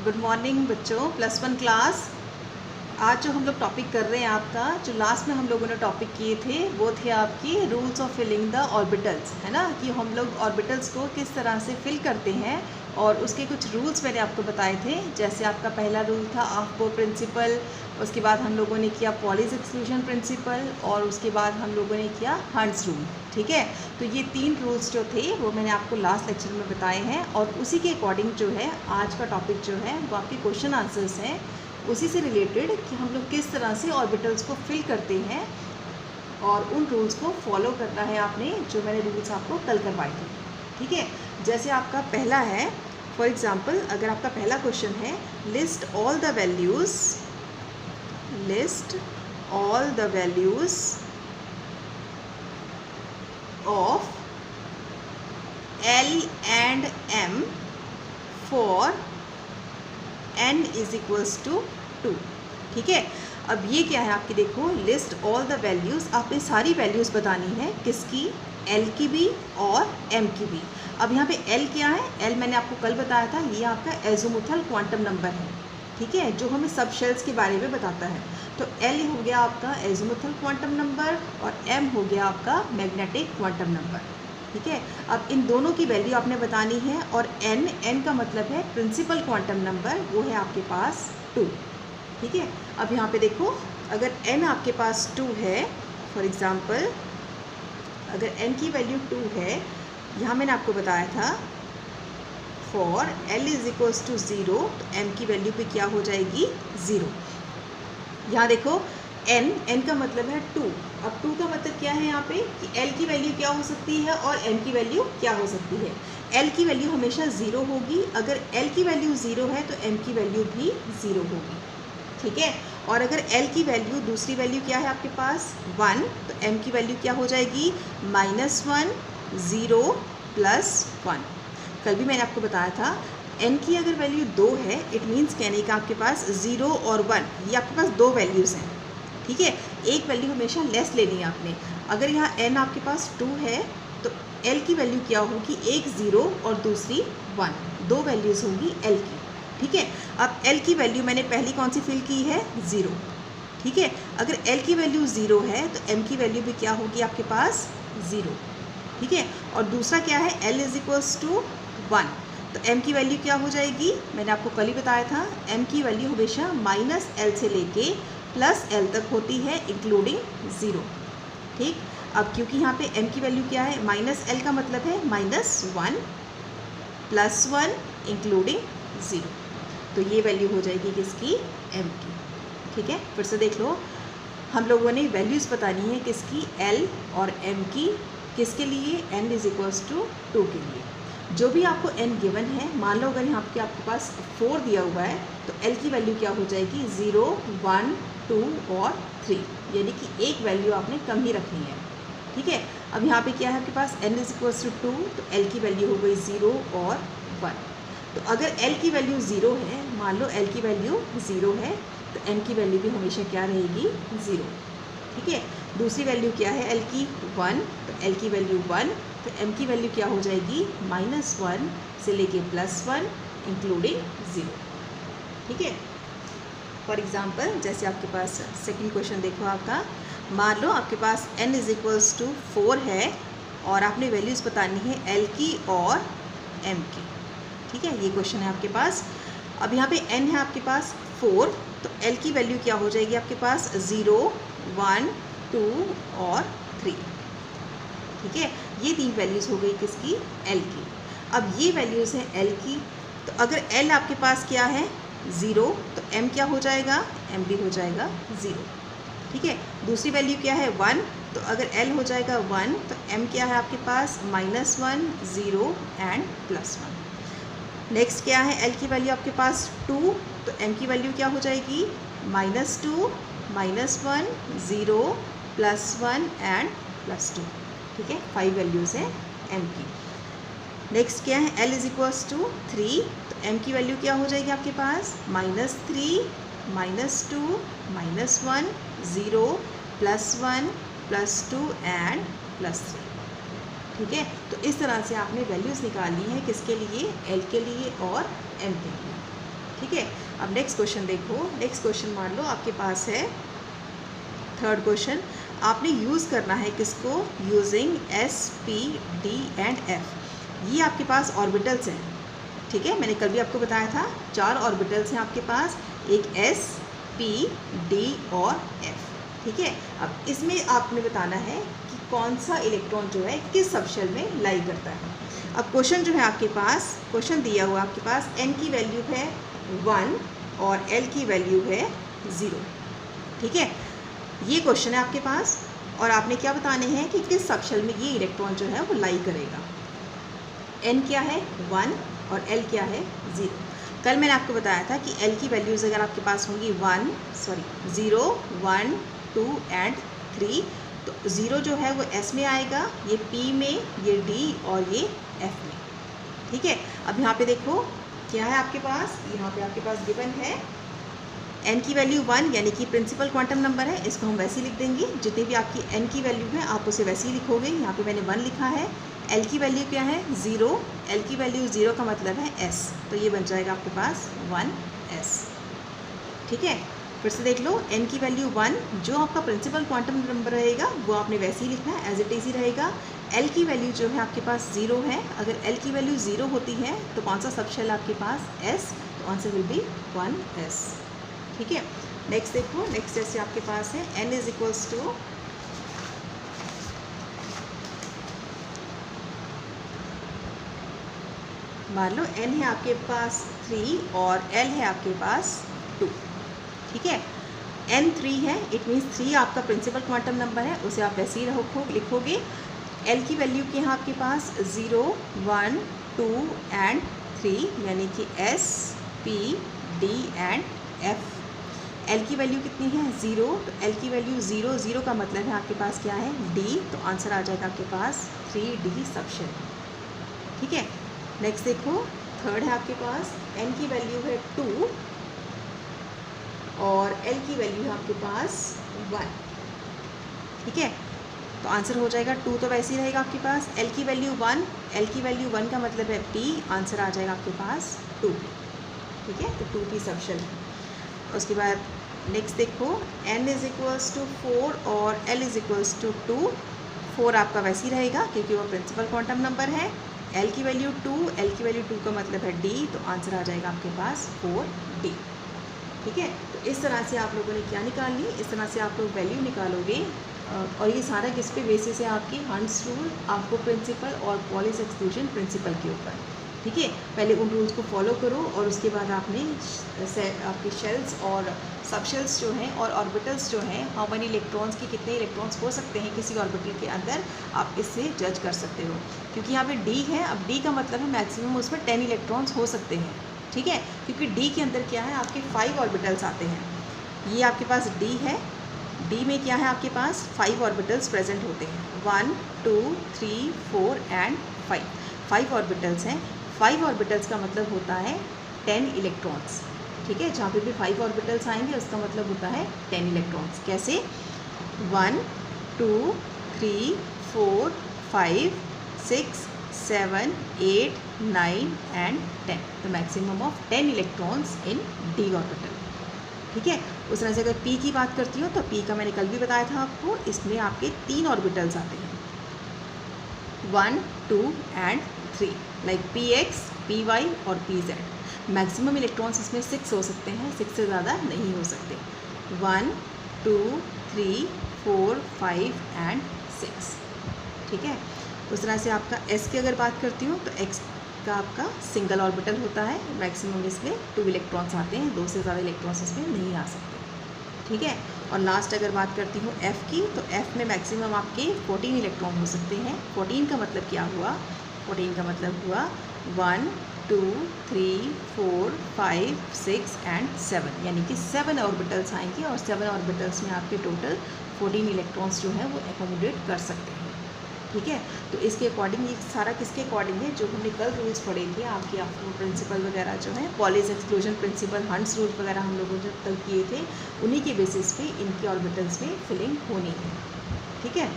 Good morning बच्चों, +1 class. आज जो हम लोग टॉपिक कर रहे हैं आपका, जो लास्ट में हम लोगों ने टॉपिक किए थे वो थे आपकी rules of filling the orbitals, है ना, कि हम लोग ऑर्बिटल्स को किस तरह से फिल करते हैं और उसके कुछ रूल्स मैंने आपको बताए थे। जैसे आपका पहला रूल था ऑफ-बोर प्रिंसिपल, उसके बाद हम लोगों ने किया पॉलीज एक्सक्लूजन प्रिंसिपल और उसके बाद हम लोगों ने किया हंट्स रूल। ठीक है, तो ये 3 रूल्स जो थे वो मैंने आपको लास्ट लेक्चर में बताए हैं और उसी के अकॉर्डिंग जो है आज का टॉपिक जो है वो आपके क्वेश्चन आंसर्स हैं, उसी से रिलेटेड कि हम लोग किस तरह से ऑर्बिटल्स को फिल करते हैं और उन रूल्स को फॉलो करना है आपने, जो मैंने रूल्स आपको कल करवाए थे। ठीक है, जैसे आपका पहला है, फॉर एग्जांपल अगर आपका पहला क्वेश्चन है list all the values of L and M for n is equals to 2। ठीक है, अब ये क्या है आपकी, देखो लिस्ट ऑल द वैल्यूज़, आपने सारी वैल्यूज़ बतानी है, किसकी, L की भी और M की भी। अब यहाँ पे L क्या है, L मैंने आपको कल बताया था, ये आपका एज़ोमुथल क्वांटम नंबर है। ठीक है, जो हमें सब शेल्स के बारे में बताता है। तो L हो गया आपका एज़ोमुथल क्वांटम नंबर और M हो गया आपका मैग्नेटिक क्वांटम नंबर। ठीक है, अब इन दोनों की वैल्यू आपने बतानी है और n का मतलब है प्रिंसिपल क्वांटम नंबर, वो है आपके पास 2। ठीक है, अब यहाँ पे देखो, अगर n आपके पास 2 है, फॉर एग्ज़ाम्पल अगर n की वैल्यू 2 है, यहाँ मैंने आपको बताया था for L is equals to 0, तो M की वैल्यू पे क्या हो जाएगी, 0। यहाँ देखो n का मतलब है 2। अब 2 का मतलब क्या है यहाँ पे कि L की वैल्यू क्या हो सकती है और M की वैल्यू क्या हो सकती है। L की वैल्यू हमेशा 0 होगी, अगर L की वैल्यू 0 है तो M की वैल्यू भी 0 होगी। ठीक है, और अगर L की वैल्यू, दूसरी वैल्यू क्या है आपके पास 1, तो M की वैल्यू क्या हो जाएगी, -1 0 +1। कल भी मैंने आपको बताया था n की अगर वैल्यू 2 है, इट मीन्स कहने का आपके पास 0 और 1, ये आपके पास 2 वैल्यूज़ हैं। ठीक है, एक वैल्यू हमेशा लेस लेनी है आपने। अगर यहाँ n आपके पास 2 है तो l की वैल्यू क्या होगी, एक 0 और दूसरी 1, 2 वैल्यूज़ होंगी l की। ठीक है, अब l की वैल्यू मैंने पहली कौन सी फिल की है, 0। ठीक है, अगर l की वैल्यू 0 है तो m की वैल्यू भी क्या होगी आपके पास, 0। ठीक है, और दूसरा क्या है, L इज इक्वल्स टू 1, तो M की वैल्यू क्या हो जाएगी, मैंने आपको कल ही बताया था, M की वैल्यू हमेशा -L से लेके +L तक होती है इंक्लूडिंग 0। ठीक, अब क्योंकि यहाँ पे M की वैल्यू क्या है, -L का मतलब है -1 +1 इंक्लूडिंग 0, तो ये वैल्यू हो जाएगी किसकी, M की। ठीक है, फिर से देख लो, हम लोगों ने वैल्यूज़ बतानी है किसकी, L और M की, किसके लिए, n इज इक्वल्स टू 2 के लिए। जो भी आपको n गिवन है, मान लो अगर यहाँ पे आपके पास 4 दिया हुआ है तो L की वैल्यू क्या हो जाएगी, 0 1 2 और 3, यानी कि एक वैल्यू आपने कम ही रखनी है। ठीक है, अब यहाँ पे क्या है आपके पास, n इज इक्वल्स टू 2, तो L की वैल्यू हो गई 0 और 1। तो अगर L की वैल्यू 0 है, मान लो L की वैल्यू 0 है, तो M की वैल्यू भी हमेशा क्या रहेगी, 0। ठीक है, दूसरी वैल्यू क्या है L की, 1, तो L की वैल्यू 1, तो M की वैल्यू क्या हो जाएगी, -1 से लेके +1 इंक्लूडिंग 0। ठीक है, फॉर एग्जांपल जैसे आपके पास सेकंड क्वेश्चन देखो आपका, मान लो आपके पास n इज इक्वल्स टू 4 है और आपने वैल्यूज़ बतानी है L की और M की। ठीक है, ये क्वेश्चन है आपके पास। अब यहाँ पे n है आपके पास 4, तो L की वैल्यू क्या हो जाएगी आपके पास, 0 1 2 और 3। ठीक है, ये 3 वैल्यूज़ हो गई किसकी, L की। अब ये वैल्यूज़ हैं L की, तो अगर L आपके पास क्या है, 0, तो M क्या हो जाएगा, M भी हो जाएगा 0। ठीक है, दूसरी वैल्यू क्या है 1, तो अगर L हो जाएगा 1, तो M क्या है आपके पास, -1 0 एंड +1। नेक्स्ट क्या है, L की वैल्यू आपके पास 2, तो M की वैल्यू क्या हो जाएगी, -2 -1 0 +1 एंड +2। ठीक है, 5 वैल्यूज़ हैं M की। नेक्स्ट क्या है, L इज इक्वल्स टू 3, तो M की वैल्यू क्या हो जाएगी आपके पास, -3 -2 -1 0 +1 +2 एंड +3। ठीक है, तो इस तरह से आपने वैल्यूज़ निकालनी है किसके लिए, L के लिए और M के लिए। ठीक ठीक है। अब नेक्स्ट क्वेश्चन देखो। नेक्स्ट क्वेश्चन मान लो आपके पास है थर्ड क्वेश्चन, आपने यूज़ करना है किसको, using S, P, D and F। ये आपके पास ऑर्बिटल्स हैं, ठीक है। मैंने कल भी आपको बताया था 4 ऑर्बिटल्स हैं आपके पास, एक S, P, D और F, ठीक है। अब इसमें आपने बताना है कि कौन सा इलेक्ट्रॉन जो है किस सबशेल में लाई करता है। अब क्वेश्चन जो है आपके पास, क्वेश्चन दिया हुआ आपके पास N की वैल्यू है 1 और L की वैल्यू है 0, ठीक है। ये क्वेश्चन है आपके पास और आपने क्या बताने हैं कि किस सबशेल में ये इलेक्ट्रॉन जो है वो लाई करेगा। N क्या है 1 और L क्या है 0। कल मैंने आपको बताया था कि L की वैल्यूज़ अगर आपके पास होंगी 0, 1, 2 एंड 3, तो 0 जो है वो S में आएगा, ये P में, ये D और ये F में, ठीक है। अब यहाँ पे देखो क्या है आपके पास, यहाँ पे आपके पास गिवन है N की वैल्यू 1 यानी कि प्रिंसिपल क्वांटम नंबर है, इसको हम वैसे ही लिख देंगे। जितनी भी आपकी N की वैल्यू है आप उसे वैसे ही लिखोगे। यहाँ पे मैंने 1 लिखा है। L की वैल्यू क्या है 0, L की वैल्यू 0 का मतलब है S, तो ये बन जाएगा आपके पास 1S, ठीक है। फिर से देख लो, N की वैल्यू 1, जो आपका प्रिंसिपल क्वांटम नंबर रहेगा वो आपने वैसे ही लिखना है, एज इट इज़ ही रहेगा। L की वैल्यू जो है आपके पास 0 है, अगर L की वैल्यू 0 होती है तो कौन सा सबशेल आपके पास S, तो आंसर विल बी 1S, ठीक है। नेक्स्ट देखो, नेक्स्ट जैसे आपके पास है N इज इक्वल्स टू, मान लो N है आपके पास 3 और L है आपके पास 2, ठीक है। N 3 है, इट मीन्स 3 आपका प्रिंसिपल क्वांटम नंबर है, उसे आप वैसे ही लिखोगे। L की वैल्यू की यहाँ आपके पास 0, 1, 2 एंड 3 यानी कि S, P, D and F। L की वैल्यू कितनी है 0, तो L की वैल्यू 0, 0 का मतलब है आपके पास क्या है D, तो आंसर आ जाएगा आपके पास 3D सबशेल, ठीक है। नेक्स्ट देखो, थर्ड है आपके पास N की वैल्यू है 2 और L की वैल्यू है आपके पास 1, ठीक है। तो आंसर हो जाएगा 2, तो वैसे ही रहेगा आपके पास। L की वैल्यू 1, L की वैल्यू 1 का मतलब है P, आंसर आ जाएगा आपके पास 2, ठीक है। तो 2P सबशेल। उसके बाद नेक्स्ट देखो, N इज इक्वल्स टू 4 और L इज इक्वल्स टू 2। 4 आपका वैसे ही रहेगा क्योंकि वो प्रिंसिपल क्वांटम नंबर है। L की वैल्यू 2, L की वैल्यू 2 का मतलब है D, तो आंसर आ जाएगा आपके पास 4D, ठीक है। तो इस तरह से आप लोगों ने क्या निकाल ली, इस तरह से आप लोग वैल्यू निकालोगे और ये सारा किस पे बेसिस है आपकी हंट्स रूल, आपको प्रिंसिपल और पॉलिश एक्सक्लूजन प्रिंसिपल के ऊपर, ठीक है। पहले उन रूल्स को फॉलो करो और उसके बाद आपने आपके शेल्स और सबशेल्स जो हैं और ऑर्बिटल्स जो हैं, हाउ मेनी इलेक्ट्रॉन्स की कितने इलेक्ट्रॉन्स हो सकते हैं किसी ऑर्बिटल के अंदर, आप इससे जज कर सकते हो। क्योंकि यहाँ पे D है, अब D का मतलब है मैक्सिमम उसमें 10 इलेक्ट्रॉन्स हो सकते हैं, ठीक है। क्योंकि D के अंदर क्या है आपके 5 ऑर्बिटल्स आते हैं। ये आपके पास D है, D में क्या है आपके पास 5 ऑर्बिटल्स प्रेजेंट होते हैं, 1, 2, 3, 4 एंड 5 ऑर्बिटल्स हैं। 5 ऑर्बिटल्स का मतलब होता है 10 इलेक्ट्रॉन्स, ठीक है। जहाँ पे भी 5 ऑर्बिटल्स आएंगे उसका मतलब होता है 10 इलेक्ट्रॉन्स। कैसे 1, 2, 3, 4, 5, 6, 7, 8, 9 and 10, the maximum of 10 electrons in D orbital, ठीक है। उस तरह से अगर P की बात करती हूँ तो P का मैंने कल भी बताया था आपको, इसमें आपके 3 ऑर्बिटल्स आते हैं, 1, 2 एंड 3, लाइक PX, PY और PZ। मैक्सिमम इलेक्ट्रॉन्स इसमें 6 हो सकते हैं, 6 से ज़्यादा नहीं हो सकते। 1, 2, 3, 4, 5 एंड 6, ठीक है। उस तरह से आपका S की अगर बात करती हूँ तो X का आपका सिंगल ऑर्बिटल होता है, मैक्सिमम इसमें 2 इलेक्ट्रॉन्स आते हैं, 2 से ज़्यादा इलेक्ट्रॉन्स इसमें नहीं आ सकते, ठीक है। और लास्ट अगर बात करती हूँ F की, तो F में मैक्सिमम आपके 14 इलेक्ट्रॉन हो सकते हैं। 14 का मतलब क्या हुआ, 14 का मतलब हुआ 1, 2, 3, 4, 5, 6 एंड 7, यानी कि 7 ऑर्बिटल्स आएंगे और 7 ऑर्बिटल्स में आपके टोटल 14 इलेक्ट्रॉन्स जो है वो एकोमोडेट कर सकते हैं, ठीक है। तो इसके अकॉर्डिंग ये सारा किसके अकॉर्डिंग है, जो हमने कल रूल्स पढ़े थे आपके प्रिंसिपल वगैरह जो है, polish exclusion principle, hunts rule वगैरह हम लोगों ने कल किए थे, उन्हीं के बेसिस पे इनके ऑर्बिटल्स में फिलिंग होनी है, ठीक है।